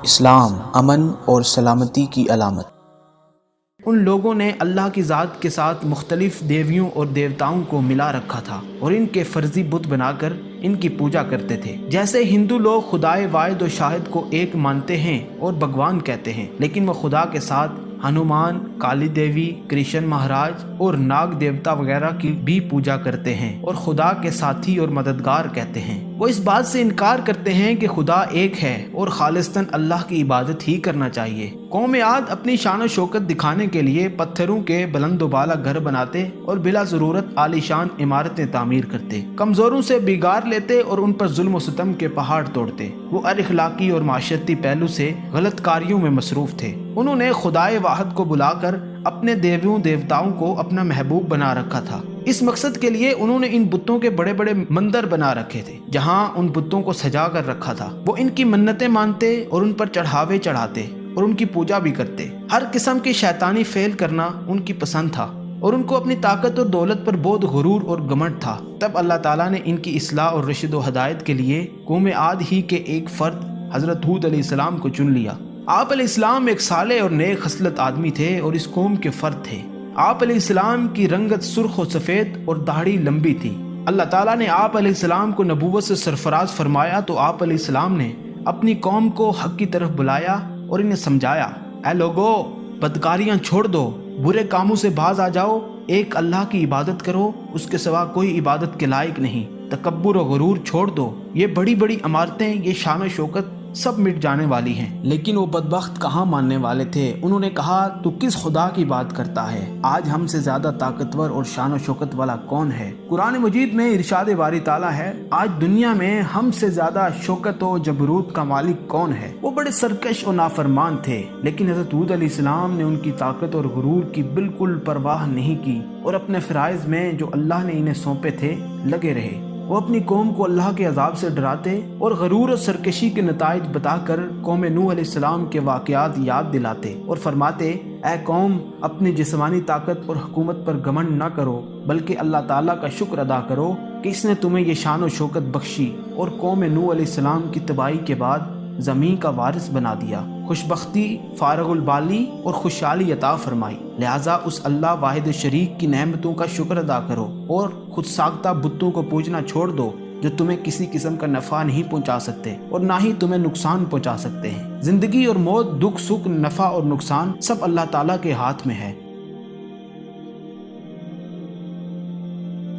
اسلام امن اور سلامتی کی علامت۔ ان لوگوں نے اللہ کی ذات کے ساتھ مختلف دیویوں اور دیوتاؤں کو ملا رکھا تھا اور ان کے فرضی بت بنا کر ان کی پوجا کرتے تھے۔ جیسے ہندو لوگ خدائے واحد و شاہد کو ایک مانتے ہیں اور بھگوان کہتے ہیں، لیکن وہ خدا کے ساتھ ہنومان، کالی دیوی، کرشن مہاراج اور ناگ دیوتا وغیرہ کی بھی پوجا کرتے ہیں اور خدا کے ساتھی اور مددگار کہتے ہیں۔ وہ اس بات سے انکار کرتے ہیں کہ خدا ایک ہے اور خالصتاً اللہ کی عبادت ہی کرنا چاہیے۔ قوم عاد اپنی شان و شوکت دکھانے کے لیے پتھروں کے بلند و بالا گھر بناتے اور بلا ضرورت عالی شان عمارتیں تعمیر کرتے، کمزوروں سے بگاڑ لیتے اور ان پر ظلم و ستم کے پہاڑ توڑتے۔ وہ اخلاقی اور معاشرتی پہلو سے غلط کاریوں میں مصروف تھے۔ انہوں نے خدائے واحد کو بلا کر اپنے دیویوں دیوتاؤں کو اپنا محبوب بنا رکھا تھا۔ اس مقصد کے لیے انہوں نے ان بتوں کے بڑے بڑے مندر بنا رکھے تھے جہاں ان بتوں کو سجا کر رکھا تھا۔ وہ ان کی منتیں مانتے اور ان پر چڑھاوے چڑھاتے اور ان کی پوجا بھی کرتے۔ ہر قسم کی شیطانی فعل کرنا ان کی پسند تھا اور ان کو اپنی طاقت اور دولت پر بہت غرور اور گھمنڈ تھا۔ تب اللہ تعالیٰ نے ان کی اصلاح اور رشد و ہدایت کے لیے قوم عاد ہی کے ایک فرد حضرت ہود علیہ السلام کو چن لیا۔ آپ علیہ السلام ایک صالح اور نیک خصلت آدمی تھے اور اس قوم کے فرد تھے۔ آپ علیہ السلام کی رنگت سرخ و سفید اور داڑھی لمبی تھی۔ اللہ تعالیٰ نے آپ علیہ السلام کو نبوت سے سرفراز فرمایا تو آپ علیہ السلام نے اپنی قوم کو حق کی طرف بلایا اور انہیں سمجھایا، اے لوگو، بدکاریاں چھوڑ دو، برے کاموں سے باز آ جاؤ، ایک اللہ کی عبادت کرو، اس کے سوا کوئی عبادت کے لائق نہیں، تکبر و غرور چھوڑ دو، یہ بڑی بڑی عمارتیں، یہ شان و شوکت سب مٹ جانے والی ہیں۔ لیکن وہ بدبخت کہاں ماننے والے تھے۔ انہوں نے کہا، تو کس خدا کی بات کرتا ہے؟ آج ہم سے زیادہ طاقتور اور شان و شوکت والا کون ہے؟ قرآن مجید میں ارشاد باری تعالیٰ ہے، آج دنیا میں ہم سے زیادہ شوکت و جبروت کا مالک کون ہے؟ وہ بڑے سرکش اور نافرمان تھے، لیکن حضرت ہود علیہ السلام نے ان کی طاقت اور غرور کی بالکل پرواہ نہیں کی اور اپنے فرائض میں جو اللہ نے انہیں سونپے تھے لگے رہے۔ وہ اپنی قوم کو اللہ کے عذاب سے ڈراتے اور غرور اور سرکشی کے نتائج بتا کر قوم نوح علیہ السلام کے واقعات یاد دلاتے اور فرماتے، اے قوم، اپنی جسمانی طاقت اور حکومت پر گھمنڈ نہ کرو، بلکہ اللہ تعالیٰ کا شکر ادا کرو کہ اس نے تمہیں یہ شان و شوکت بخشی اور قوم نوح علیہ السلام کی تباہی کے بعد زمین کا وارث بنا دیا، خوشبختی، فارغ البالی اور خوشحالی عطا فرمائی۔ لہٰذا اس اللہ واحد شریک کی نعمتوں کا شکر ادا کرو اور خود ساختہ بتوں کو پوجنا چھوڑ دو جو تمہیں کسی قسم کا نفع نہیں پہنچا سکتے اور نہ ہی تمہیں نقصان پہنچا سکتے ہیں۔ زندگی اور موت، دکھ سکھ، نفع اور نقصان سب اللہ تعالیٰ کے ہاتھ میں ہے۔